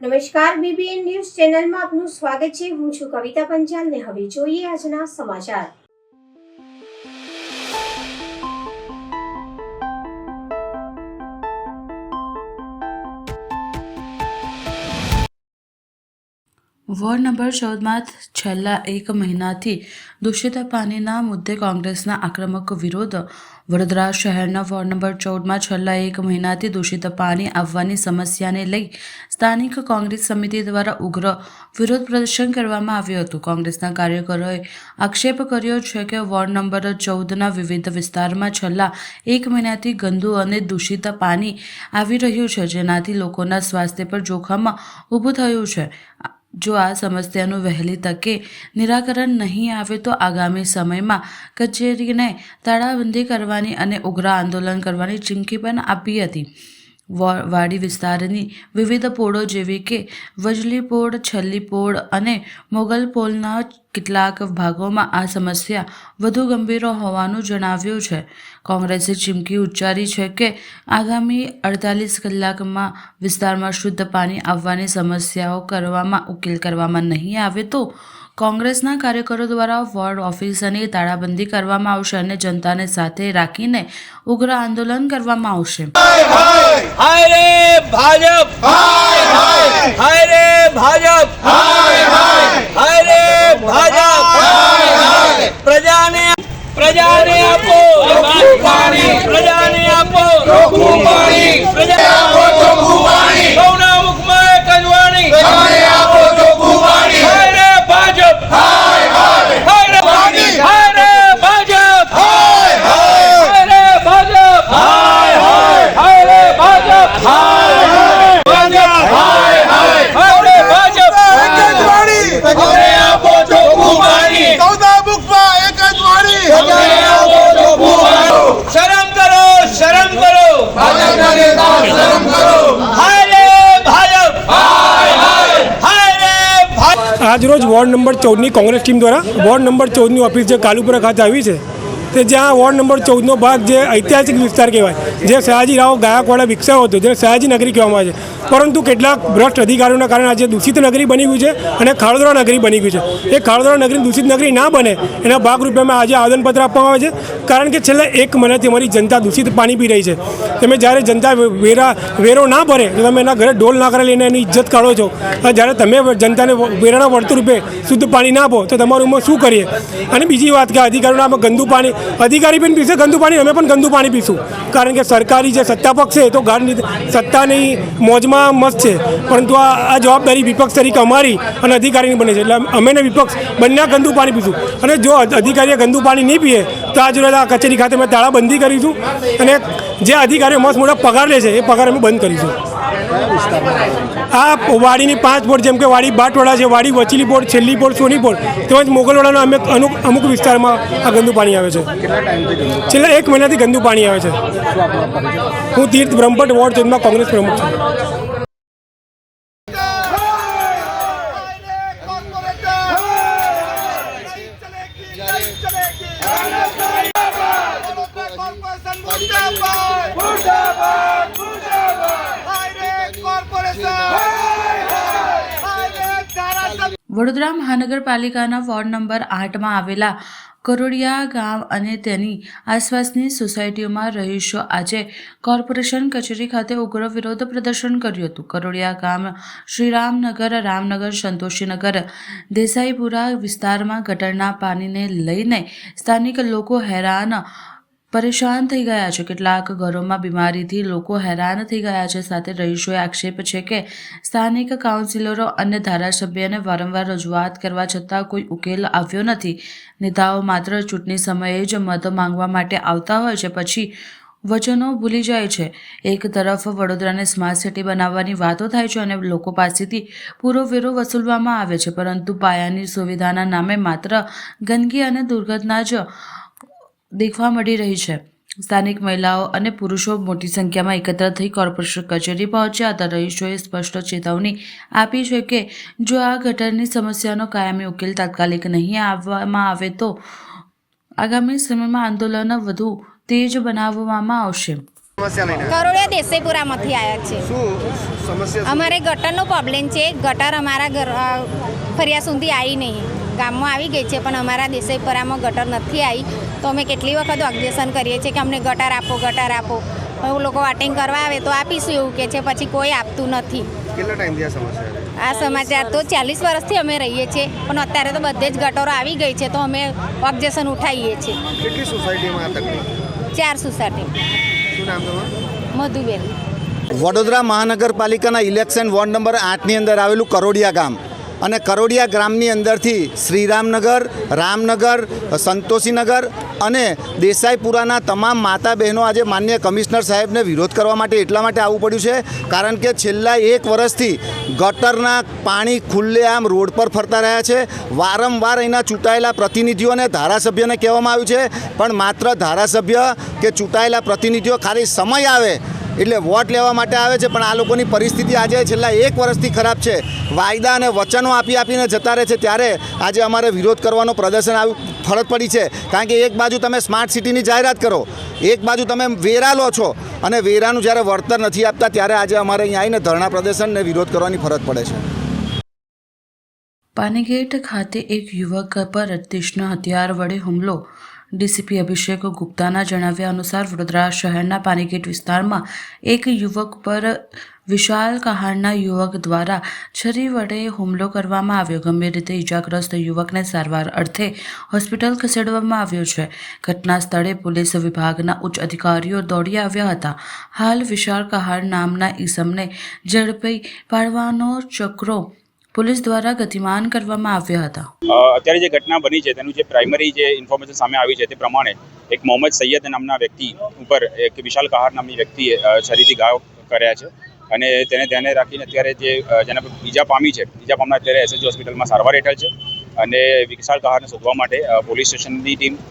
નમસ્કાર, BBN news ચેનલમાં આપનું સ્વાગત છે। હું છું કવિતા પંચાલ ને હવે જોઈએ આજના સમાચાર। વોર્ડ નંબર 14માં છેલ્લા એક મહિનાથી દૂષિત પાણીના મુદ્દે કોંગ્રેસના આક્રમક વિરોધ। વડોદરા શહેરના વોર્ડ નંબર 14માં છેલ્લા એક મહિનાથી દૂષિત પાણી આવવાની સમસ્યાને લઈ સ્થાનિક કોંગ્રેસ સમિતિ દ્વારા ઉગ્ર વિરોધ પ્રદર્શન કરવામાં આવ્યું હતું। કોંગ્રેસના કાર્યકરોએ આક્ષેપ કર્યો છે કે વોર્ડ નંબર 14ના વિવિધ વિસ્તારમાં છેલ્લા એક મહિનાથી ગંદુ અને દૂષિત પાણી આવી રહ્યું છે, જેનાથી લોકોના સ્વાસ્થ્ય પર જોખમ ઊભું થયું છે। જો આ સમસ્યાનું વહેલી તકે નિરાકરણ નહીં આવે તો આગામી સમયમાં કચેરીને તાળાબંધી કરવાની અને ઉગ્ર આંદોલન કરવાની ચીમકી પણ આપી હતી। વાડી વિસ્તારની વિવિધ પોળો જેવી કે વજલી પોળ, છેલ્લી પોળ અને મોગલ પોળના કેટલાક ભાગોમાં આ સમસ્યા વધુ ગંભીર હોવાનું જણાવ્યું છે। કોંગ્રેસે ચીમકી ઉચ્ચારી છે કે આગામી 48 કલાકમાં વિસ્તારમાં શુદ્ધ પાણી આવવાની સમસ્યાઓ ઉકેલ કરવામાં નહીં આવે તો કોંગ્રેસના કાર્યકરો દ્વારા વોર્ડ ઓફિસની તાળાબંધી કરવામાં આવશે અને જનતાને સાથે રાખીને ઉગ્ર આંદોલન કરવામાં આવશે। હાય રે ભાજપ, હાય હાય હાય રે ભાજપ, હાય હાય હાય રે ભાજપ, હાય હાય પ્રજાને આપો ચોખ્ખું પાણી, પ્રજાને આપો ચોખ્ખું પાણી, પ્રજાને આપો ચોખ્ખું પાણી, સૌના મુખમાં એક જ વાણી, પ્રજાને આપો ચોખ્ખું પાણી। હાય રે ભાજપ, હાય હાય હાય રે ભાજપ, હાય રે ભાજપ, હાય હાય હાય રે ભાજપ, હાય હાય હાય રે ભાજપ, હાય હાય ભાજપ, હાય હાય હાય રે ભાજપ, એક જ વાણી, પ્રજાને આપો ચોખ્ખું પાણી, સૌના મુખમાં એક જ વાણી, પ્રજાને આપો ચોખ્ખું પાણી। શરમ કરો, શરમ કરો, ભાજપના નેતા શરમ કરો। હાય રે ભાજપ, હાય હાય હાય રે ભાજપ। આજરોજ વોર્ડ નંબર 14ની કોંગ્રેસ ટીમ દ્વારા વોર્ડ નંબર 14ની ઓફિસ જે કાલુપુરા ખાતે આવી છે તે જ્યાં વોર્ડ નંબર 14નો ભાગ જે ઐતિહાસિક વિસ્તાર કહેવાય, જે સયાજીરાવ ગાયકવાડે વિકસાવ્યો હતો, જે સયાજી નગરી કહેવામાં આવે છે, પરંતુ કેટલાક ભ્રષ્ટ અધિકારીઓના કારણે આજે દૂષિત નગરી બની ગયું છે અને ખાડોદરા નગરી બની ગયું છે। એ ખાડોદરા નગરી દૂષિત નગરી ના બને એના ભાગરૂપે અમે આજે આવેદનપત્ર આપવામાં આવે છે, કારણ કે છેલ્લા એક મહિનાથી અમારી જનતા દૂષિત પાણી પી રહી છે। તમે જ્યારે જનતા વેરો ના ભરે તો તમે એના ઘરે ઢોલ નાકરા લઈને એની ઇજ્જત કાઢો છો, જ્યારે તમે જનતાને વેરાના વળતર રૂપે શુદ્ધ પાણી ના આપો તો તમારું એમાં શું કરીએ? અને બીજી વાત કે અધિકારીઓને આમાં ગંદુ પાણી, અધિકારી પણ પીશે ગંદુ પાણી, અમે પણ ગંદુ પાણી પીશું, કારણ કે સરકારી જે સત્તા પક્ષ છે તો સત્તાની મોજમાં મસ્ત છે, પરંતુ આ જવાબદારી વિપક્ષ તરીકે અમારી અને અધિકારીની બને છે, એટલે અમે ને વિપક્ષ બંને ગંદુ પાણી પીશું। અને જો અધિકારીએ ગંદુ પાણી નહીં પીએ તો આજ રોજ આ કચેરી ખાતે અમે તાળાબંધી કરીશું અને જે અધિકારીઓ મસ્ત મોટા પગાર લે છે એ પગાર અમે બંધ કરીશું। આ વાડીની 5 પોળ, જેમ કે વાડી બાટવાડા છે, વાડી વચીલી પોળ, છેલ્લી પોળ, સોની પોળ, તેમજ મોગલવાડાના અમુક વિસ્તારમાં આ ગંદુ પાણી આવે છે। છેલ્લા એક મહિનાથી ગંદુ પાણી આવે છે। હું તીર્થ બ્રહ્મભટ્ટ વોર્ડ 14માં કોંગ્રેસ પ્રમુખ છું। વડોદરા મહાનગરપાલિકાના વોર્ડ નંબર 8માં આવેલા કરોડિયા ગામ અને તેની આસપાસની સોસાયટીઓમાં રહીશો આજે કોર્પોરેશન કચેરી ખાતે ઉગ્ર વિરોધ પ્રદર્શન કર્યું હતું। કરોડિયા ગામ શ્રીરામનગર, રામનગર, સંતોષીનગર, દેસાઈપુરા વિસ્તારમાં ગટરના પાણીને લઈને સ્થાનિક લોકો પરેશાન થઈ ગયા છે। કેટલાક ઘરોમાં બીમારીથી લોકો હેરાન થઈ ગયા છે। સાથે રહીશોએ આક્ષેપ છે કે સ્થાનિક કાઉન્સિલરો અને ધારાસભ્યને વારંવાર રજૂઆત કરવા છતાં કોઈ ઉકેલ આવ્યો નથી। નેતાઓ માત્ર ચૂંટણી સમયે જ મત માંગવા માટે આવતા હોય છે, પછી વચનો ભૂલી જાય છે। એક તરફ વડોદરાને સ્માર્ટ સિટી બનાવવાની વાતો થાય છે અને લોકો પાસેથી પૂરો વેરો વસૂલવામાં આવે છે, પરંતુ પાયાની સુવિધાના નામે માત્ર ગંદકી અને દુર્ઘટના જ દેખવા મળી રહી છે। સ્થાનિક મહિલાઓ અને પુરુષો મોટી સંખ્યામાં એકત્ર થઈ કોર્પોરેશન કચેરી પહોંચ્યા હતા। રહીશોએ સ્પષ્ટ ચેતવણી આપી છે કે જો આ ગટરની સમસ્યાનો કાયમી ઉકેલ તાત્કાલિક નહીં આવવામાં આવે તો આગામી સમયમાં આંદોલન વધુ તેજ બનાવવામાં આવશે। કરોડિયા દેસાઈપુરામાંથી આવ્યા છે। સમસ્યા અમારે ગટરનો પ્રોબ્લેમ છે. ગટર અમારા ઘર ફરિયા સુધી આવી નહીં. ગામમાં આવી ગઈ છે પણ અમારા દેસાઈપરામાં ગટર નથી આવી. તો અમે કેટલી વખત ઓબ્જેક્શન કરીએ છીએ કે અમને ગટર આપો, ગટર આપો. હવે લોકો વાટિંગ કરવા આવે તો આપીશું એવું કે છે, પછી કોઈ આપતું નથી. કેટલા ટાઈમથી આ સમસ્યા છે? આ સમાચાર તો 40 વર્ષથી અમે રહીએ છીએ પણ અત્યારે તો બધે જ ગટરો આવી ગઈ છે તો અમે ઓબ્જેક્શન ઉઠાવીએ છીએ. કેટલી સોસાયટીમાં આ તકલીફ? 4 સોસાયટી. શું નામ તમારું? મધુબેન. વડોદરા મહાનગરપાલિકાના ઇલેક્શન વોર્ડ નંબર 8ની અંદર આવેલું કરોડિયા ગામ અને કરોડિયા ગ્રામની અંદરથી શ્રીરામનગર, રામનગર, સંતોષીનગર અને દેસાઈપુરાના તમામ માતા બહેનો આજે માન્ય કમિશનર સાહેબને વિરોધ કરવા માટે એટલા માટે આવવું પડ્યું છે કારણ કે છેલ્લા 1 વર્ષથી ગટરના પાણી ખુલ્લેઆમ રોડ પર ફરતા રહ્યા છે. વારંવાર અહીંના ચૂંટાયેલા પ્રતિનિધિઓ અને ધારાસભ્યોને કહેવામાં આવ્યું છે પણ માત્ર ધારાસભ્ય કે ચૂંટાયેલા પ્રતિનિધિઓ ખાલી સમય આવે એટલે વોટ લેવા માટે આવે છે પણ આ લોકોની પરિસ્થિતિ આજે છેલ્લા 1 વર્ષથી ખરાબ છે. વાયદા અને વચનો આપીને જતા રહે છે. ત્યારે આજે અમારે વિરોધ કરવાનો પ્રદર્શન ફરજ પડી છે કારણ કે એક બાજુ તમે સ્માર્ટ સિટીની જાહેરાત કરો, એક બાજુ તમે વેરા લો છો અને વેરાનું જ્યારે વળતર નથી આપતા ત્યારે આજે અમારે અહીંયા આવીને ધરણા પ્રદર્શન અને વિરોધ કરવાની ફરજ પડે છે. પાનીગેટ ખાતે એક યુવક પર તીક્ષ્ણ હથિયાર વડે હુમલો. ડીસીપી અભિષેક ગુપ્તાના જણાવ્યા અનુસાર વડોદરા શહેરના પાનીગેટ વિસ્તારમાં એક યુવક પર વિશાલ કહારના યુવક દ્વારા છરી વડે હુમલો કરવામાં આવ્યો. ગંભીર રીતે ઇજાગ્રસ્ત યુવકને સારવાર અર્થે હોસ્પિટલ ખસેડવામાં આવ્યો છે. ઘટના સ્થળે પોલીસ વિભાગના ઉચ્ચ અધિકારીઓ દોડી આવ્યા હતા. હાલ વિશાલ કહાર નામના ઈસમને ઝડપી પાડવાનો ચક્રો પોલીસ દ્વારા ગતિમાન કરવામાં આવ્યા હતા. અત્યારે જે ઘટના બની છે તેનું જે પ્રાઇમરી જે ઇન્ફોર્મેશન સામે આવી છે તે પ્રમાણે એક મોહમ્મદ સૈયદ નામના વ્યક્તિ ઉપર એક વિશાલ કહાર નામની વ્યક્તિએ છરીથી ઘાવ કર્યા છે અને તેને ધ્યાને રાખીને અત્યારે જે જેના પર ઈજા પામી છે, ઈજા પામનાર અત્યારે એસએસજી હોસ્પિટલમાં સારવાર હેઠળ છે અને વિશાલ કહારને શોધવા માટે પોલીસ સ્ટેશનની ટીમ,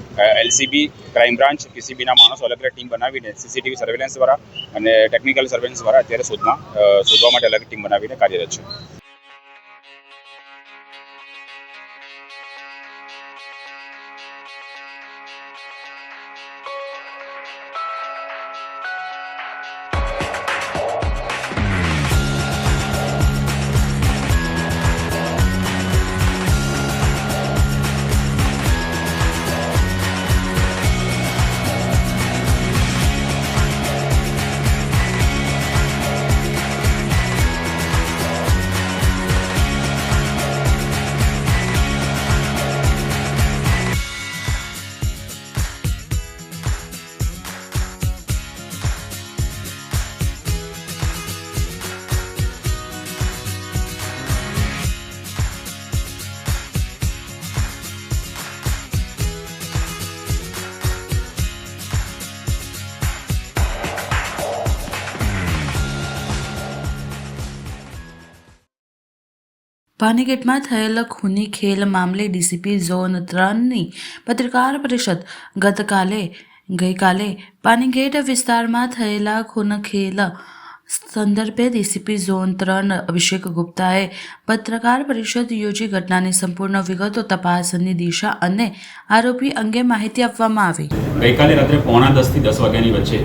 એલસીબી, ક્રાઇમ બ્રાન્ચ, પીસીબીના માણસો અલગ અલગ ટીમ બનાવીને સીસીટીવી સર્વેલન્સ દ્વારા અને ટેકનિકલ સર્વેલન્સ દ્વારા અત્યારે શોધવા માટે અલગ ટીમ બનાવીને કાર્યરત છે. પાનીગેટમાં થયેલ ખૂની ખેલ મામલે ડીસીપી ઝોન 3ની પત્રકાર પરિષદ. ગઈકાલે પાનીગેટ વિસ્તારમાં થયેલા ખૂનખેલ સંદર્ભે ડીસીપી ઝોન 3 અભિષેક ગુપ્તાએ પત્રકાર પરિષદ યોજી ઘટનાની સંપૂર્ણ વિગતો, તપાસની દિશા અને આરોપી અંગે માહિતી આપવામાં આવી. ગઈકાલે રાત્રે 9:45 થી 10 વાગ્યાની વચ્ચે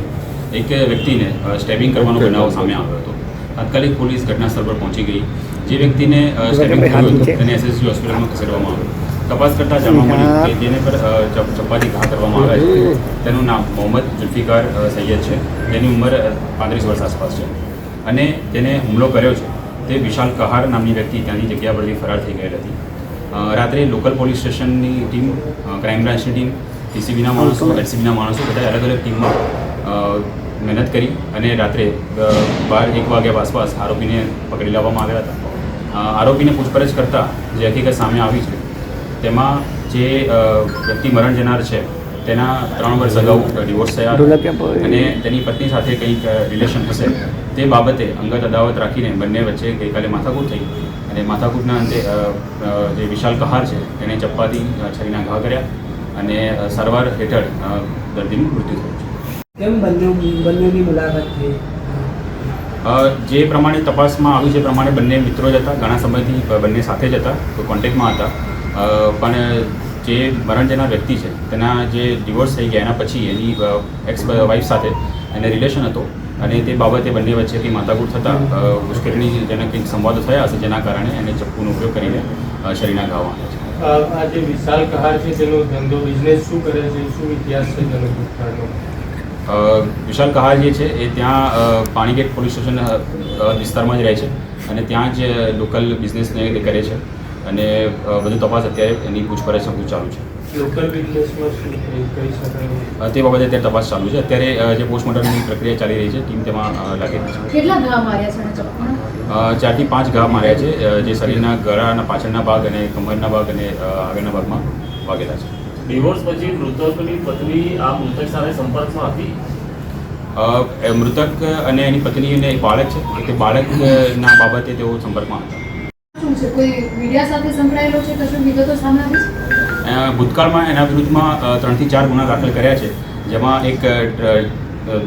એક વ્યક્તિને સ્ટેબિંગ કરવાનો બનાવ સામે આવ્યો હતો. તાત્કાલિક પોલીસ ઘટના સ્થળ પર પહોંચી ગઈ. જે વ્યક્તિને સ્ટેબિંગ કર્યું હતું તેને એસએસજી હોસ્પિટલમાં ખસેડવામાં આવ્યો. તપાસ કરતાં જાણવા મળ્યું કે જેને પર ચપ્પાથી ઘા કરવામાં આવ્યા છે તેનું નામ મોહમ્મદ જુલ્ફિકાર સૈયદ છે, જેની ઉંમર 35 વર્ષ આસપાસ છે અને તેને હુમલો કર્યો છે તે વિશાલ કહાર નામની વ્યક્તિ ત્યાંની જગ્યા પરથી ફરાર થઈ ગયેલ હતી. રાત્રે લોકલ પોલીસ સ્ટેશનની ટીમ, ક્રાઇમ બ્રાન્ચની ટીમ, પીસીબીના માણસો, એલસીબીના માણસો બધા અલગ અલગ ટીમમાં મહેનત કરી અને રાત્રે 12-1 વાગ્યા આસપાસ આરોપીને પકડી લાવવામાં આવ્યા હતા. આરોપીને પૂછપરછ કરતાં જે હકીકત સામે આવી છે તેમાં જે વ્યક્તિ મરણ જનાર છે તેના 3 વર્ષ અગાઉ ડિવોર્સ થયા અને તેની પત્ની સાથે કંઈક રિલેશન હશે તે બાબતે અંગત અદાવત રાખીને બંને વચ્ચે ગઈકાલે માથાકૂટ થઈ અને માથાકૂટના અંતે જે વિશાલ કહાર છે તેણે ચપ્પાથી છરીના ઘા કર્યા અને સારવાર હેઠળ દર્દીનું મૃત્યુ થયું છે. કેમ બંનેની મુલાકાત થઈ? જે પ્રમાણે તપાસમાં આવ્યું છે પ્રમાણે બંને મિત્રો જ હતા, ઘણા સમયથી બંને સાથે જ હતા, તો કોન્ટેક્ટમાં હતા. પણ જે મરણ જનાર વ્યક્તિ છે તેના જે ડિવોર્સ થઈ ગયા એના પછી એની એક્સ વાઇફ સાથે એને રિલેશન હતો અને તે બાબતે બંને વચ્ચે કંઈ માથાકૂટ થતાં ઉશ્કેરણીજનક કંઈક સંવાદો થયા હશે, જેના કારણે એને ચપ્પુનો ઉપયોગ કરીને શરીરના ઘા વાગ્યા છે. આ જે વિશાલ કહાર છે તેનો ધંધો બિઝનેસ શું કરે છે, શું ઇતિહાસ છે તેનો ભૂતકાળનો? વિશાલ કહાર જે છે એ ત્યાં પાણીગેટ પોલીસ સ્ટેશન વિસ્તારમાં જ રહે છે અને ત્યાં જ લોકલ બિઝનેસને એ કરે છે અને વધુ તપાસ અત્યારે એની પૂછપરછ ચાલુ છે. લોકલ બિઝનેસમાં શું કહી શકાય? તે બાબતે અત્યારે તપાસ ચાલુ છે. અત્યારે જે પોસ્ટમોર્ટમની પ્રક્રિયા ચાલી રહી છે, ટીમ તેમાં લાગેલી છે. કેટલા ઘા માર્યા છે? 4 થી 5 ઘા માર્યા છે, જે શરીરના ગળાના પાછળના ભાગ અને કમરના ભાગ અને આગળના ભાગમાં વાગેલા છે. ડિવોર્સ પછી મૃતકની પત્ની આ મૃતક સાથે સંપર્કમાં હતી? મૃતક અને એની પત્ની અને એક બાળક છે, તે બાળકના બાબતે તેઓ સંપર્કમાં હતા. શું છે, કોઈ મીડિયા સાથે સંકળાયેલો છે? કશું વિગતો સામે આવી છે? ભૂતકાળમાં એના વિરુદ્ધમાં 3 થી 4 ગુના દાખલ કર્યા છે, જેમાં એક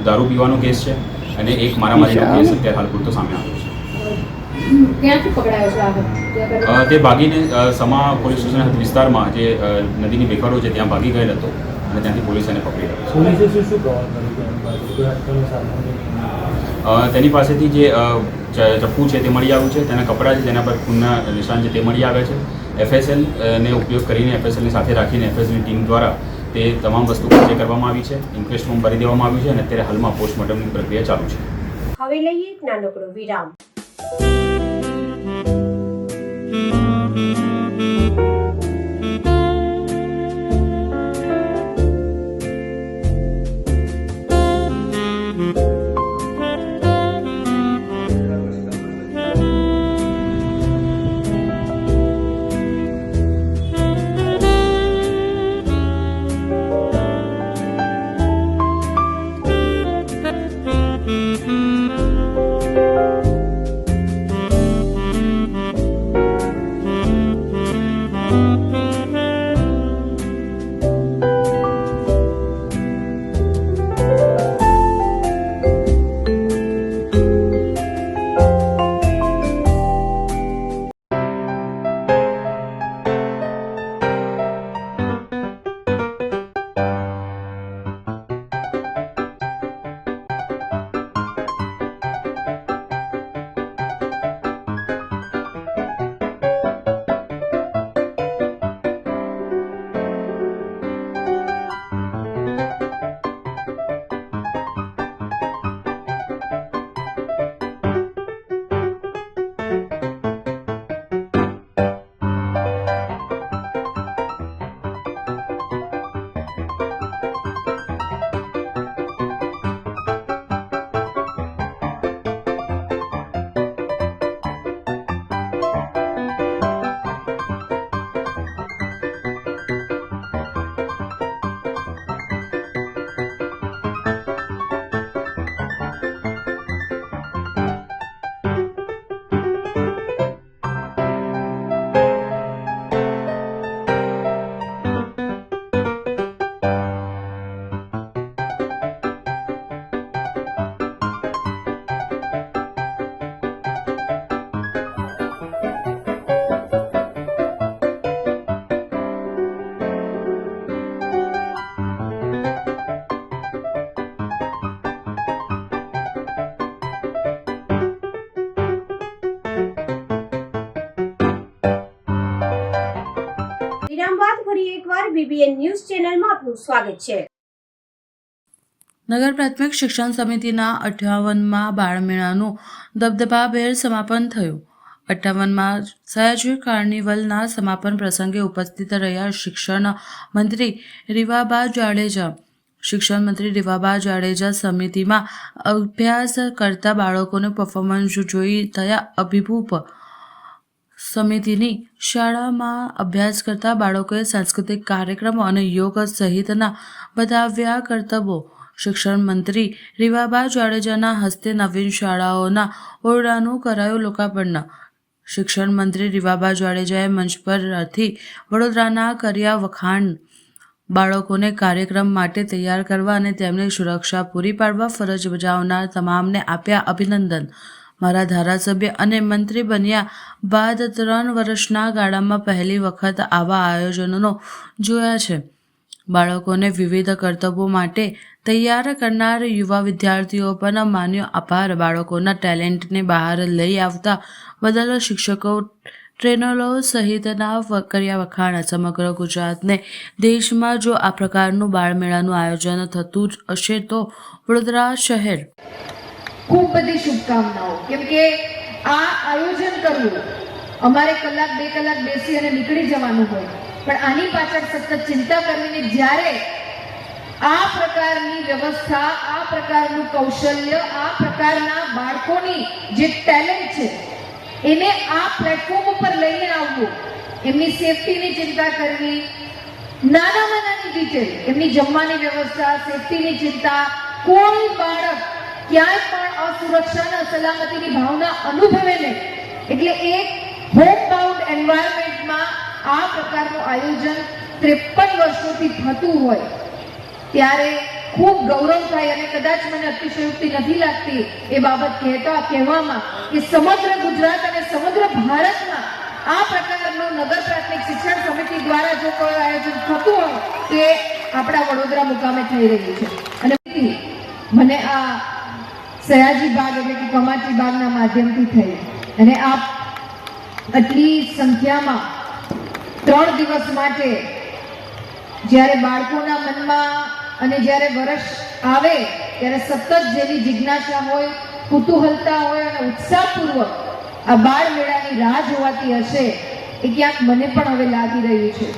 દારૂ પીવાનો કેસ છે અને એક મારામારીનો કેસ અત્યારે હાલ પૂરતો સામે આવ્યો છે. ક્યાંથી પકડાયો છે આગળ? તે ભાગીને સમા પોલીસ સ્ટેશન વિસ્તારમાં જે નદીની બેફારો છે ત્યાં ભાગી ગયેલ હતો અને ત્યાંથી પોલીસ એને પકડી લીધો. પોલીસે શું કવર કર્યું? તેની પાસેથી જે ચપ્પુ છે તે મળી આવ્યું છે, તેના કપડાં છે જેના પર ખૂનના નિશાન છે તે મળી આવ્યા છે. FSL ને ઉપયોગ કરીને FSLની સાથે રાખીને FSLની ટીમ દ્વારા તે તમામ વસ્તુ કબજે કરવામાં આવી છે, ઇન્ક્વેસ્ટ ફોર્મ ભરી દેવામાં આવ્યું છે અને અત્યારે હાલમાં પોસ્ટમોર્ટમની પ્રક્રિયા ચાલુ છે. હવે લઈએ એક નાનકડો વિરામ. વિરામ બાદ ફરી એકવાર BBN ન્યૂઝ ચેનલમાં આપનું સ્વાગત છે. નગર પ્રાથમિક શિક્ષણ સમિતિના 58માં બાળમેળાનું દબદબાભેર સમાપન થયું. 58માં સયાજી કાર્નિવલના સમાપન પ્રસંગે ઉપસ્થિત રહ્યા શિક્ષણ મંત્રી રીવાબા જાડેજા. શિક્ષણ મંત્રી રીવાબા જાડેજા સમિતિમાં અભ્યાસ કરતા બાળકોને પરફોર્મન્સ જોઈ થયા અભિભૂત. સમિતિની શાળામાં અભ્યાસ કરતા બાળકોએ સાંસ્કૃતિક કાર્યક્રમો અને યોગ સહિતના બતાવ્યા કરતબો. શિક્ષણ મંત્રી રીવાબા જાડેજાના હસ્તે નવીન શાળાઓના ઓરડાનું કરાયું લોકાર્પણ. શિક્ષણ મંત્રી રીવાબા જાડેજાએ મંચ પરથી વડોદરાના કર્યા વખાણ. બાળકોને કાર્યક્રમ માટે તૈયાર કરવા અને તેમની સુરક્ષા પૂરી પાડવા ફરજ બજાવનાર તમામને આપ્યા અભિનંદન. મારા ધારાસભ્ય અને મંત્રી બન્યા બાદ 3 વર્ષના ગાળામાં પહેલી વખત આવા આયોજનો જોયા છે. બાળકોને વિવિધ કરતબો માટે તૈયાર કરનાર યુવા વિદ્યાર્થીઓ પણ માન્યો આભાર. બાળકોના ટેલેન્ટને બહાર લઈ આવતા બદલ શિક્ષકો, ટ્રેનરો સહિતના કર્યા વખાણ. સમગ્ર ગુજરાતને દેશમાં જો આ પ્રકારનું બાળમેળાનું આયોજન થતું જ હશે તો વડોદરા શહેર ખૂબ બધી શુભકામનાઓ. કેમ કે આ આયોજન કરવું અમારે કલાક 2 કલાક બેસી અને નીકળી જવાનું હોય, પણ આની પાછળ સતત ચિંતા કરવીને જ્યારે આ પ્રકારની વ્યવસ્થા, આ પ્રકારનું કૌશલ્ય, આ પ્રકારના બાળકોની જે ટેલેન્ટ છે એને આ પ્લેટફોર્મ ઉપર લઈને આવવું, એમની સેફટીની ચિંતા કરવી, નાનામાં નાની ડિટેલ, એમની જમવાની વ્યવસ્થા, સેફટીની ચિંતા, કોઈ બાળક ક્યાંય પણ અસુરક્ષા અને અસલામતીની ભાવના અનુભવે નહીં. એટલે એક હોમ બાઉન્ડ એન્વાયરમેન્ટમાં આ પ્રકારનું આયોજન 53 વર્ષોથી થતું હોય ત્યારે ખૂબ ગૌરવ થાય. અને કદાચ મને અતિશયોક્તિ નથી લાગતી એ બાબત કહેવામાં કે સમગ્ર ગુજરાત અને સમગ્ર ભારતમાં આ પ્રકારનું નગર પ્રાથમિક શિક્ષણ સમિતિ દ્વારા જો કોઈ આયોજન થતું હોય તે આપણા વડોદરા મુકામે થઈ રહ્યું છે. અને મને આ સયાજી બાગ એટલે કે કમાટી બાગના માધ્યમથી થઈ અને આપ આટલી સંખ્યામાં 3 દિવસ માટે જ્યારે બાળકોના મનમાં અને જ્યારે વર્ષ આવે ત્યારે સતત જેની જિજ્ઞાસા હોય, કુતૂહલતા હોય અને ઉત્સાહપૂર્વક આ બાળ મેળાની રાહ જોવાતી હશે એ ક્યાંક મને પણ હવે લાગી રહ્યું છે.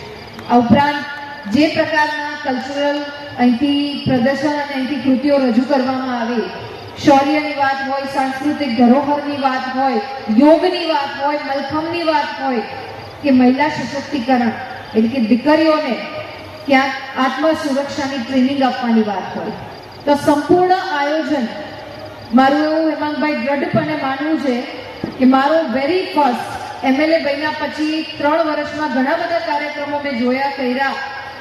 આ ઉપરાંત જે પ્રકારના કલ્ચરલ અહીંથી પ્રદર્શન અને અહીંથી કૃતિઓ રજૂ કરવામાં આવી, શૌર્યની વાત હોય, સાંસ્કૃતિક ધરોહરની વાત હોય, યોગની વાત હોય, મલખમની વાત હોય કે મહિલા સશક્તિકરણ એટલે કે દીકરીઓને ક્યાંક આત્મ સુરક્ષાની ટ્રેનિંગ આપવાની વાત હોય, તો સંપૂર્ણ આયોજન મારું એવું હેમાંગભાઈ દ્રઢપણે માનવું છે કે મારો વેરી ફર્સ્ટ MLA બન્યા પછી 3 વર્ષમાં ઘણા બધા કાર્યક્રમો મેં જોયા, કર્યા,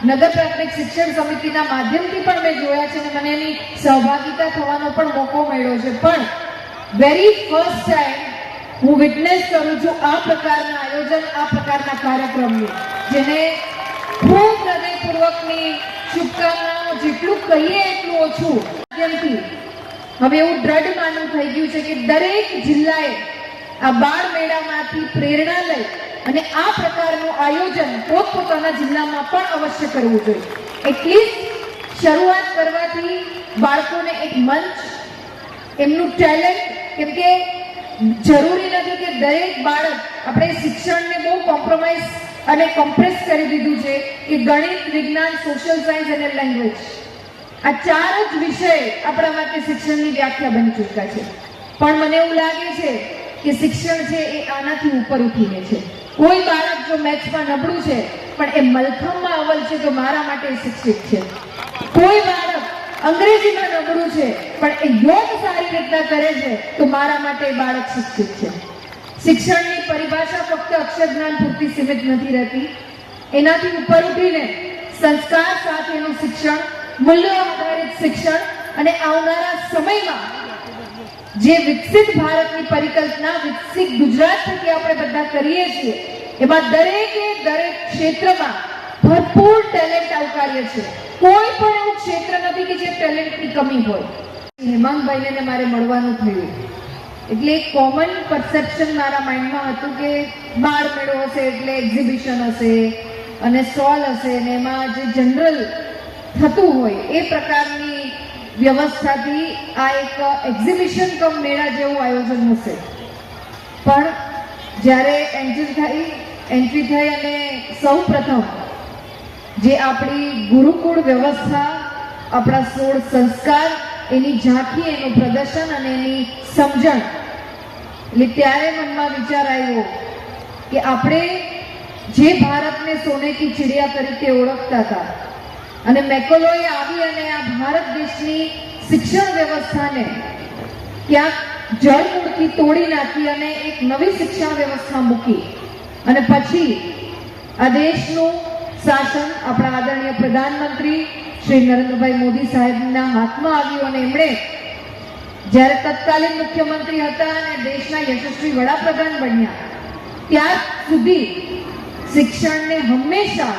નગર પ્રાથમિક શિક્ષણ સમિતિના માધ્યમથી પણ મેં જોયા છે અને મને એની સહભાગિતા થવાનો પણ મોકો મળ્યો છે. પણ વેરી ફર્સ્ટ ટાઈમ હું વિટનેસ કરું છું આ પ્રકારના આયોજન, આ પ્રકારના કાર્યક્રમની, જેને ખૂબ હૃદયપૂર્વકની શુભકામનાઓ. જેટલું કહીએ એટલું ઓછું. માધ્યમથી હવે એવું દ્રઢ માનવું થઈ ગયું છે કે દરેક જિલ્લાએ આ બાળ મેળામાંથી પ્રેરણા લઈ અને આ પ્રકારનું આયોજન પોતપોતાના જિલ્લામાં પણ અવશ્ય કરવું જોઈએ. એટલીસ્ટ શરૂઆત કરવાથી બાળકોને એક મંચ, એમનું ટેલેન્ટ, કેમ કે જરૂરી નથી કે દરેક બાળક, આપણે શિક્ષણને બહુ કોમ્પ્રોમાઇઝ અને કોમ્પ્રેસ કરી દીધું છે કે ગણિત, વિજ્ઞાન, સોશિયલ સાયન્સ અને લેંગ્વેજ, આ 4 જ વિષય આપણા માટે શિક્ષણની વ્યાખ્યા બની ચૂક્યા છે. પણ મને એવું લાગે છે કે શિક્ષણ છે એ આનાથી ઉપર ઉઠીને છે. કોઈ બાળક જો મેથ્સમાં નબળું છે પણ એ મલખમમાં અવ્વલ છે તો મારા માટે શિક્ષિત છે. કોઈ બાળક અંગ્રેજીમાં નબળું છે પણ એ યોગ સારી રીતના કરે છે તો મારા માટે એ બાળક શિક્ષિત છે. શિક્ષણની પરિભાષા ફક્ત અક્ષર જ્ઞાન પૂરતી સીમિત નથી રહેતી. એનાથી ઉપર ઉઠીને સંસ્કાર સાથેનું શિક્ષણ, મૂલ્યો આધારિત શિક્ષણ અને આવનારા સમયમાં જે વિકસિત ભારતની પરિકલ્પના, વિકસિત ગુજરાત થકી આપણે બધા કરીએ છીએ એમાં દરેકે દરેક ક્ષેત્રમાં ભરપૂર ટેલેન્ટ આવકાર્ય છે. કોઈ પણ એવું ક્ષેત્ર નથી કે જે ટેલેન્ટની કમી હોય. હેમાંગભાઈને મારે મળવાનું થયું એટલે એક કોમન પરસેપ્શન મારા માઇન્ડમાં હતું કે બાળ મેળો હશે એટલે એક્ઝિબિશન હશે અને સ્ટોલ હશે ને એમાં જે જનરલ થતું હોય એ પ્રકારની વ્યવસ્થાથી આ એક એક્ઝિબિશન કમ મેળા જેવું આયોજન હશે. પણ જ્યારે એન્ટ્રી થઈ અને સૌ પ્રથમ જે આપણી ગુરુકુળ વ્યવસ્થા, આપણા 16 સંસ્કાર, એની ઝાંખી, એનું પ્રદર્શન અને એની સમજણ, એટલે ત્યારે મનમાં વિચાર આવ્યો કે આપણે જે ભારતને સોને કી ચિડિયા તરીકે ઓળખતા હતા અને મેકોલોએ આવી અને આ ભારત દેશની શિક્ષણ વ્યવસ્થાને ક્યાંક જળમૂળથી તોડી નાખી અને એક નવી શિક્ષણ વ્યવસ્થા મૂકી અને પછી આ દેશનું શાસન આપણા આદરણીય પ્રધાનમંત્રી શ્રી નરેન્દ્રભાઈ મોદી સાહેબના હાથમાં આવ્યું અને એમણે જ્યારે તત્કાલીન મુખ્યમંત્રી હતા અને દેશના યશસ્વી વડાપ્રધાન બન્યા ત્યાર સુધી શિક્ષણને હંમેશા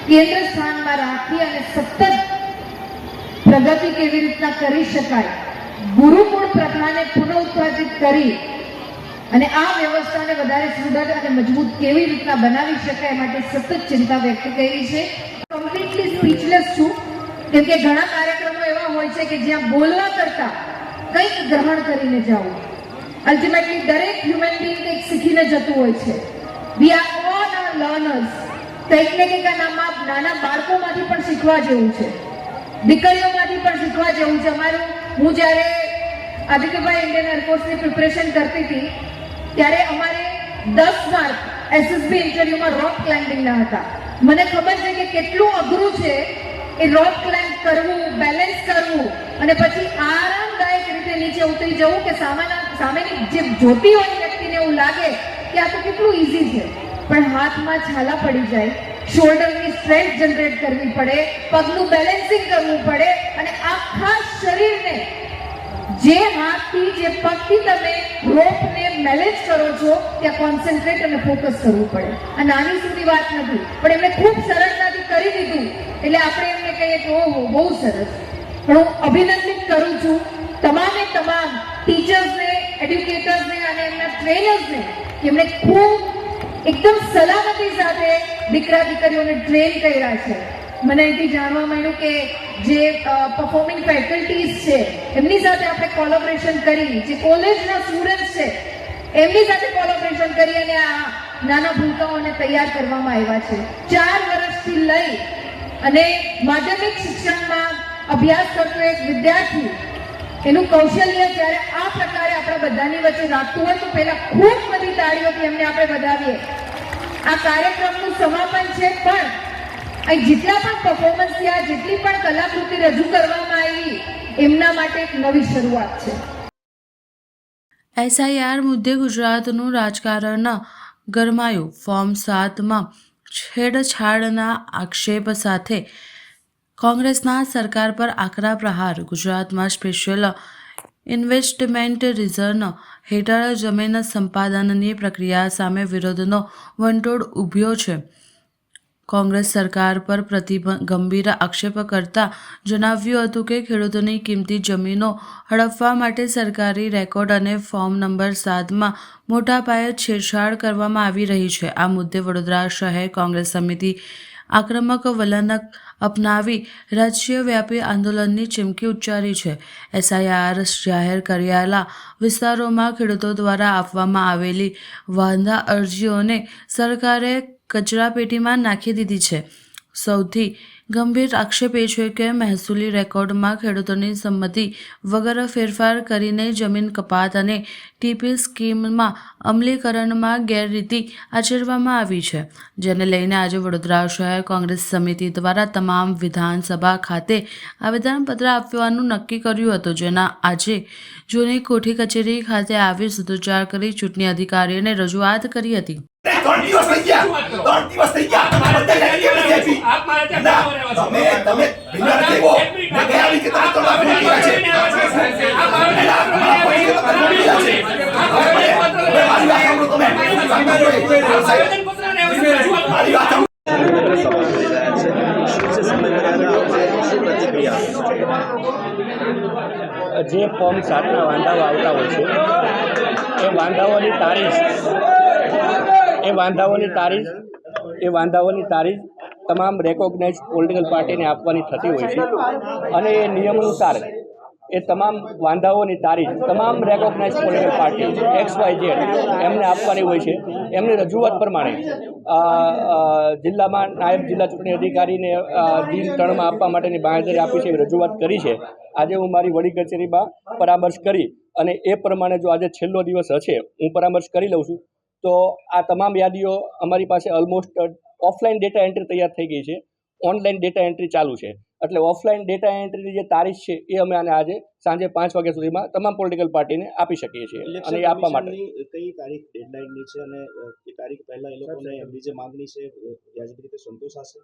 કેન્દ્ર સ્થાનમાં રાખી અને સતત પ્રગતિ કેવી રીતના કરી શકાય, ગુરુકુળ પ્રથાને પુનઃઉત્થાપિત કરી અને આ વ્યવસ્થાને વધારે સુદૃઢ અને મજબૂત કેવી રીતના બનાવી શકાય માટે સતત ચિંતા વ્યક્ત કરી છે. કમ્પ્લીટલી સ્પીચલેસ છું, કેમ કે ઘણા કાર્યક્રમો એવા હોય છે કે જ્યાં બોલવા કરતા કંઈક ગ્રહણ કરીને જવું. અલ્ટિમેટલી દરેક હ્યુમન બીંગ કંઈક શીખીને જતું હોય છે. We are all are learners. કંઈક ને કંઈક નાના બાળકોમાંથી પણ શીખવા જેવું છે, દીકરીઓમાંથી પણ શીખવા જેવું છે. હું જ્યારે આદિત્યભાઈ ઇન્ડિયન એરફોર્સની પ્રિપરેશન કરતી હતી ત્યારે અમારે 10 માર્ક એસએસબી ઇન્ટરવ્યુમાં રોક ક્લાઇમ્બિંગના હતા. મને ખબર છે કે કેટલું અઘરું છે એ રોક ક્લાઇમ્બ કરવું, બેલેન્સ કરવું અને પછી આરામદાયક રીતે નીચે ઉતરી જવું કે સામેની જે જોતી હોય વ્યક્તિને એવું લાગે કે આ તો કેટલું ઈઝી છે, પણ હાથમાં છાલા પડી જાય, શોલ્ડરની સ્ટ્રેન્થ જનરેટ કરવી પડે, પગનું બેલેન્સિંગ કરવું પડે અને આખા શરીરને જે હાથથી જે પગથી તમે રોપને મેનેજ કરો છો ત્યાં કોન્સન્ટ્રેટ અને ફોકસ કરવું પડે. આ નાની સુધી વાત નથી, પણ એમણે ખૂબ સરળતાથી કરી દીધું એટલે આપણે એમને કહીએ કે ઓહો બહુ સરસ. પણ હું અભિનંદિત કરું છું તમામ ટીચર્સને, એડ્યુકેટર્સને અને એમના ટ્રેનર્સને કે એમણે ખૂબ એકદમ સલામતી સાથે દીકરા દીકરીઓને ટ્રેન કર્યા છે. મને અહીંથી જાણવા મળ્યું કે જે પરફોર્મિંગ ફેકલ્ટીઝ છે એમની સાથે આપણે કોલેબોરેશન કરી, જે કોલેજના સ્ટુડન્ટ્સ છે એમની સાથે કોલેબોરેશન કરી અને આ નાના ભૂલકાઓને તૈયાર કરવામાં આવ્યા છે. 4 વર્ષથી લઈ અને માધ્યમિક શિક્ષણમાં અભ્યાસ કરતો એક વિદ્યાર્થી એનું કૌશલ્ય જ્યારે આ પ્રકારે આપણા બધાની વચ્ચે રાખતું હોય તો પહેલા ખૂબ બધી તાળીઓથી એમને આપણે વધાવીએ. આ કાર્યક્રમનું સમાપન છે, પણ અહીં જેટલા પણ પરફોર્મન્સ થયા, જેટલી પણ કલાકૃતિ રજૂ કરવામાં આવી એમના માટે એક નવી શરૂઆત છે. SIR મુદ્દે ગુજરાતનું રાજકારણ ગરમાયું. ફોર્મ 7માં છેડછાડના આક્ષેપ સાથે કોંગ્રેસના સરકાર પર આકરા પ્રહાર. ગુજરાતમાં સ્પેશિયલ ઇન્વેસ્ટમેન્ટ રિઝર્વ હેઠળ જમીન સંપાદનની પ્રક્રિયા સામે વિરોધનો વંટોળ ઊભ્યો છે. કોંગ્રેસ સરકાર પર ગંભીર આક્ષેપ કરતા જણાવ્યું હતું કે ખેડૂતોની કિંમતી જમીનો હડપવા માટે સરકારી રેકોર્ડ અને ફોર્મ નંબર 7માં મોટા પાયે છેડછાડ કરવામાં આવી રહી છે. આ મુદ્દે વડોદરા શહેર કોંગ્રેસ સમિતિ આક્રમક વલણ અપનાવી રાજ્યવ્યાપી આંદોલનની ચીમકી ઉચ્ચારી છે. SIR જાહેર કરાયેલા વિસ્તારોમાં ખેડૂતો દ્વારા આપવામાં આવેલી વાંધા અરજીઓને સરકારે કચરાપેટીમાં નાખી દીધી છે. સૌથી ગંભીર આક્ષેપ એ છે કે મહેસૂલી રેકોર્ડમાં ખેડૂતોની સંમતિ વગર ફેરફાર કરીને જમીન કપાત અને TP સ્કીમમાં અમલીકરણમાં ગેરરીતિ આચરવામાં આવી છે, જેને લઈને આજે વડોદરા શહેર કોંગ્રેસ સમિતિ દ્વારા તમામ વિધાનસભા ખાતે આવેદનપત્ર આપવાનું નક્કી કર્યું હતું, જેના આજે જૂની કોઠી કચેરી ખાતે આવી સૂત્રોચ્ચાર કરી ચૂંટણી અધિકારીઓને રજૂઆત કરી હતી. 3 દિવસ થઈ ગયા. તમે બિલ્ડર દેવો ને ગયા વીકે તમે તો આપી દીધા છે. જે ફોર્મ 7ના વાંધાઓ આવતા હોય છે એ વાંધાઓની તારીખ તમામ રેકોગ્નાઇઝ પોલિટિકલ પાર્ટીને આપવાની થતી હોય છે અને એ નિયમ અનુસાર એ તમામ વાંધાઓની તારીખ તમામ રેકોગ્નાઇઝ પોલિટિકલ પાર્ટી XYZ એમને આપવાની હોય છે. એમની રજૂઆત પ્રમાણે જિલ્લામાં નાયબ જિલ્લા ચૂંટણી અધિકારીને દિન 3માં આપવા માટેની બાંહેધરી આપી છે, એવી રજૂઆત કરી છે. આજે હું મારી વડી કચેરીમાં પરામર્શ કરી અને એ પ્રમાણે જો આજે છેલ્લો દિવસ હશે હું પરામર્શ કરી લઉં છું તો આ તમામ યાદીઓ અમારી પાસે ઓલમોસ્ટ ઓફલાઈન ડેટા એન્ટ્રી તૈયાર થઈ ગઈ છે, ઓનલાઈન ડેટા એન્ટ્રી ચાલુ છે. એટલે ઓફલાઈન ડેટા એન્ટ્રીની જે તારીખ છે એ અમે આને આજે સાંજે 5 વાગ્યા સુધીમાં તમામ પોલિટિકલ પાર્ટીને આપી શકીએ છીએ અને એ આપવા માટે કઈ તારીખ ડેડલાઇનની છે અને એ તારીખ પહેલા એ લોકોને એમની જે માંગણી છે વ્યાજબી રીતે સંતોષ હશે?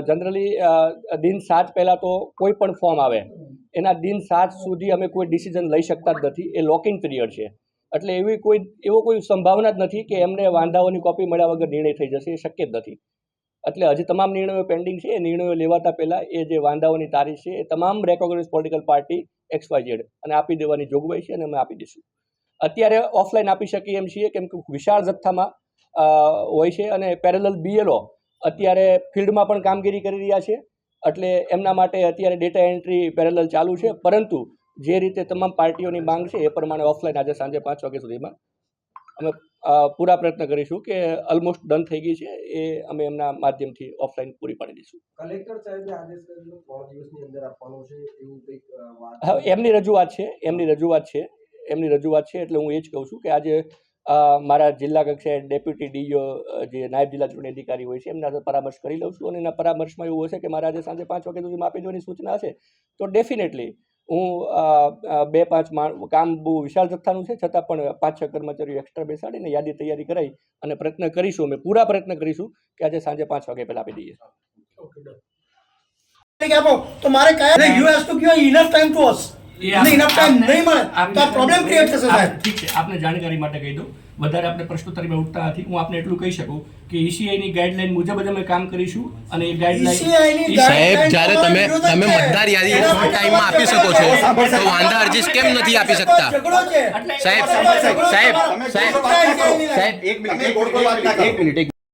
જનરલી દિન 7 પહેલાં તો કોઈ પણ ફોર્મ આવે એના દિન 7 સુધી અમે કોઈ ડિસિઝન લઈ શકતા જ નથી. એ લોકિંગ પીરિયડ છે, એટલે એવો કોઈ સંભાવના જ નથી કે એમને વાંધાઓની કોપી મળ્યા વગર નિર્ણય થઈ જશે. એ શક્ય જ નથી. એટલે હજી તમામ નિર્ણયો પેન્ડિંગ છે. એ નિર્ણયો લેવાતા પહેલાં એ જે વાંધાઓની તારીખ છે એ તમામ રેકોગ્નાઇઝ પોલિટિકલ પાર્ટી XYZ અને આપી દેવાની જોગવાઈ છે અને અમે આપી દઈશું. અત્યારે ઓફલાઈન આપી શકીએ એમ છીએ કેમ કે વિશાળ જથ્થામાં હોય છે અને પેરેલલ BLO અત્યારે ફિલ્ડમાં પણ કામગીરી કરી રહ્યા છે. એટલે એમના માટે અત્યારે ડેટા એન્ટ્રી પેરેલલ ચાલુ છે. પરંતુ જે રીતે તમામ પાર્ટીઓની માંગ છે એ પ્રમાણે ઓફલાઈન આજે સાંજે 5 વાગ્યા સુધીમાં અમે પૂરા પ્રયત્ન કરીશું કે ઓલમોસ્ટ ડન થઈ ગઈ છે એ અમે એમના માધ્યમથી ઓફલાઈન પૂરી પાડી દઈશું. કલેક્ટર સાહેબે આદેશ કરેલો 3 દિવસની અંદર આપવાનો છે એવું કંઈક વાત? હા, એમની રજૂઆત છે એટલે હું એ જ કહું છું કે આજે મારા જિલ્લા કક્ષાએ ડેપ્યુટી DO જે નાયબ જિલ્લા ચૂંટણી અધિકારી હોય છે એમના સાથે પરામર્શ કરી લઉં છું અને એના પરામર્શમાં એવું હશે કે મારા આજે સાંજે 5 વાગ્યા સુધીમાં આપી દેવાની સૂચના હશે તો ડેફિનેટલી હું 2-5 કામ બહુ વિશાળ જથ્થાનું છે છતાં પણ 5-6 કર્મચારીઓ એક્સ્ટ્રા બેસાડીને યાદી તૈયારી કરાવી અને પ્રયત્ન કરીશું. અમે પૂરા પ્રયત્ન કરીશું કે આજે સાંજે 5 વાગ્યા પહેલાં આપી દઈએ. તો મારે કયા you has two give enough time to us. Enough time નહીં મળે તો આ પ્રોબ્લેમ ક્રિએટ થશે સાહેબ. ઠીક છે, આપને જાણકારી માટે કહી દઉં. વધારે આપણે પ્રશ્નોત્તરીમાં ઉઠતા નથી. હું આપને એટલું કહી શકું કે ECIની ગાઈડલાઈન મુજબ જ અમે કામ કરીશું અને એ ગાઈડલાઈન સાહેબ જ્યારે તમે મતદાર યાદી શોર્ટ ટાઈમમાં આપી શકો છો તો વાંધા અરજી કેમ નથી આપી શકતા?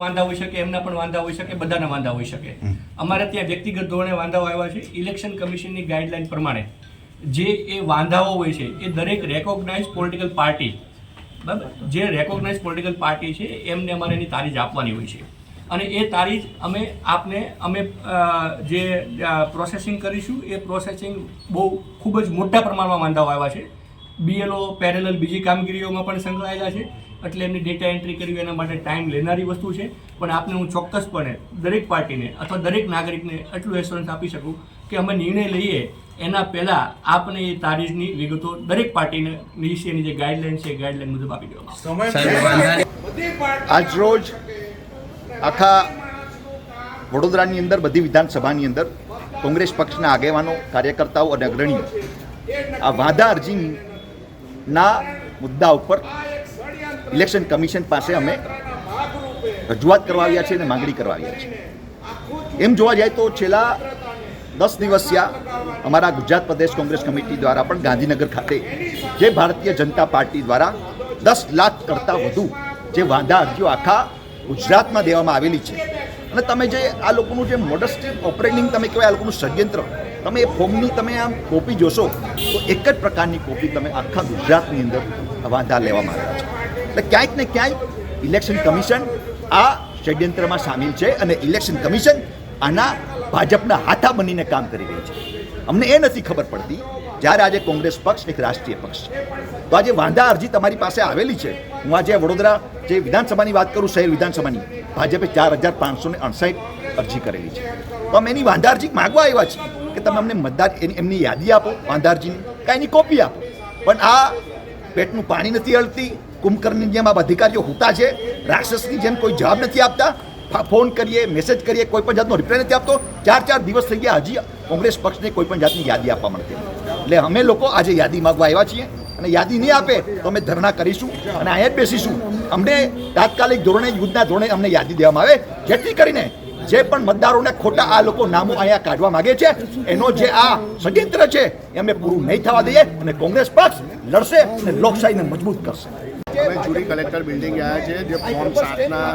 વાંધા હોઈ શકે, એમના પણ વાંધા હોઈ શકે, બધાના વાંધા હોઈ શકે. અમારે ત્યાં વ્યક્તિગત ધોરણે વાંધાઓ આવ્યા છે. ઇલેક્શન કમિશનની ગાઈડલાઈન પ્રમાણે જે એ વાંધાઓ હોય છે એ દરેક રેકોગ્નાઇઝ પોલિટિકલ પાર્ટી, બરાબર, જે રેકોગ્નાઇઝ પોલિટિકલ પાર્ટી છે એમને અમારે એની તારીખ આપવાની હોય છે અને એ તારીખ અમે જે પ્રોસેસિંગ કરીશું એ પ્રોસેસિંગ બહુ ખૂબ જ મોટા પ્રમાણમાં વાંધાઓ આવ્યા છે. BLO પેરેલલ બીજી કામગીરીઓમાં પણ સંકળાયેલા છે એટલે એમની ડેટા એન્ટ્રી કરવી એના માટે ટાઈમ લેનારી વસ્તુ છે. પણ આપને હું ચોક્કસપણે દરેક પાર્ટીને અથવા દરેક નાગરિકને એટલું એશ્યોરન્સ આપી શકું કે અમે નિર્ણય લઈએ એના પહેલાં આપને એ તારીખની વિગતો દરેક પાર્ટીને નીચેની જે ગાઈડલાઈન છે એ ગાઈડલાઈન મુજબ આપી દેવામાં. આજ રોજ આખા વડોદરાની અંદર બધી વિધાનસભાની અંદર કોંગ્રેસ પક્ષના આગેવાનો, કાર્યકર્તાઓ અને અગ્રણીઓ આ વાંધા અરજીના મુદ્દા ઉપર ઇલેક્શન કમિશન પાસે અમે રજૂઆત કરવા આવ્યા છીએ અને માંગણી કરવા આવ્યા છીએ. એમ જોવા જાય તો છેલ્લા 10 દિવસ અમારા ગુજરાત પ્રદેશ કોંગ્રેસ કમિટી દ્વારા પણ ગાંધીનગર ખાતે જે ભારતીય જનતા પાર્ટી દ્વારા 10 લાખ કરતાં વધુ જે વાંધા અરજીઓ આખા ગુજરાતમાં દેવામાં આવેલી છે અને તમે જે આ લોકોનું જે મોડસ ઓપરેટિંગ તમે કહેવાય આ લોકોનું ષડયંત્ર, તમે એ ફોર્મની તમે આમ કોપી જોશો તો એક જ પ્રકારની કોપી તમે આખા ગુજરાતની અંદર વાંધા લેવામાં આવ્યા છે. એટલે ક્યાંક ને ક્યાંક ઇલેક્શન કમિશન આ ષડયંત્રમાં સામેલ છે અને ઇલેક્શન કમિશન આના ભાજપના હાથા બનીને કામ કરી રહી છે. અમને એ નથી ખબર પડતી જ્યારે આજે કોંગ્રેસ પક્ષ એક રાષ્ટ્રીય પક્ષ છે તો આજે વાંધા અરજી તમારી પાસે આવેલી છે. હું આજે વડોદરા જે વિધાનસભાની વાત કરું, શહેર વિધાનસભાની, ભાજપે 4558 અરજી કરેલી છે. તો અમે એની વાંધા અરજી માગવા આવ્યા છીએ કે તમે અમને મતદાર એમની યાદી આપો વાંધા અરજીની, કાંઈ એની કોપી આપો. પણ આ પેટનું પાણી નથી હળતી, કુંભકર્ણની જેમ આ અધિકારીઓ હોતા છે, રાક્ષસની જેમ કોઈ જવાબ નથી આપતા. ફોન કરીએ, મેસેજ કરીએ, કોઈ પણ જાતનો રિપ્લાય નથી આપતો. 4 દિવસ થઈ ગયા, હજી કોંગ્રેસ પક્ષને કોઈ પણ જાતની યાદી આપવા મળતી નથી. એટલે અમે લોકો આજે યાદી માગવા આવ્યા છીએ અને યાદી નહીં આપે તો અમે ધરણા કરીશું અને અહીંયા જ બેસીશું. અમને તાત્કાલિક ધોરણે, યુદ્ધના ધોરણે અમને યાદી દેવામાં આવે જેથી કરીને જે પણ મતદારોને ખોટા આ લોકો નામો અહીંયા કાઢવા માંગે છે એનો જે આ ષડયંત્ર છે એ અમે પૂરું નહીં થવા દઈએ અને કોંગ્રેસ પક્ષ લડશે અને લોકશાહીને મજબૂત કરશે. અમે જુરી કલેક્ટર બિલ્ડિંગ આવ્યા છે. જે ફોર્મ 7ના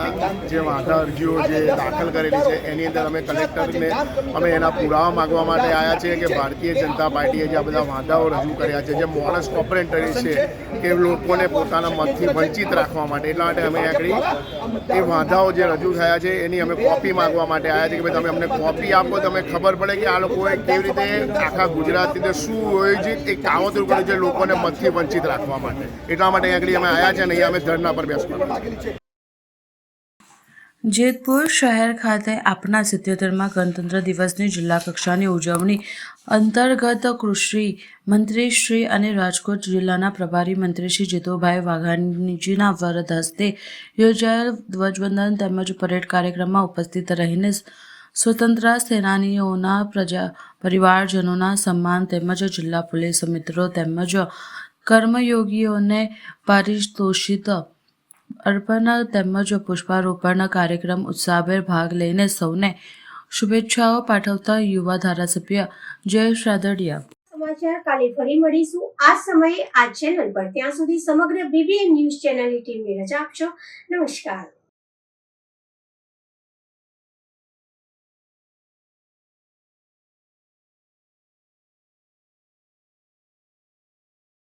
જે વાંધા અરજીઓ જે દાખલ કરેલી છે એની અંદર અમે કલેક્ટરને એના પુરાવા માગવા માટે આવ્યા છીએ કે ભારતીય જનતા પાર્ટીએ જે આ બધા વાંધાઓ રજૂ કર્યા છે, જે મોડસ ઓપરેટરી છે કે લોકોને પોતાના મતથી વંચિત રાખવા માટે, એટલા માટે અમે આગળ એ વાંધાઓ જે રજૂ થયા છે એની અમે કોપી માગવા માટે આવ્યા છે કે ભાઈ તમે અમને કોપી આપો તો અમે ખબર પડે કે આ લોકોએ કેવી રીતે આખા ગુજરાતની અંદર શું હોય છે એ કાવતરું કર્યું છે લોકોને મતથી વંચિત રાખવા માટે. એટલા માટે આગળ અમે આવ્યા છે અને અમે ધરના પર બેસવાના છે. જેતપુર શહેર ખાતે આપના 77માં ગણતંત્ર દિવસની જિલ્લા કક્ષાની ઉજવણી અંતર્ગત કૃષિ મંત્રી શ્રી અને રાજકોટ જિલ્લાના પ્રભારી મંત્રી શ્રી જીતુભાઈ વાઘાણીજીના વરદ હસ્તે યોજાયેલ ધ્વજવંદન તેમજ પરેડ કાર્યક્રમમાં ઉપસ્થિત રહીને સ્વતંત્ર સેનાનીઓના પરિવારજનોના સન્માન તેમજ જિલ્લા પોલીસ મિત્રો તેમજ કર્મયોગીઓને પારિતોષિક અર્પણ તેમજ પુષ્પારોપણ કાર્યક્રમ ઉત્સાહભેર ભાગ લઈને સૌને શુભેચ્છાઓ પાઠવતા યુવા ધારાસભ્ય જયેશ રાદડિયા. સમાચાર કાલે ફરી મળીશું આ સમયે આ ચેનલ પર. ત્યાં સુધી સમગ્ર BBN ન્યૂઝ ચેનલની ટીમને રજા આપશો. નમસ્કાર.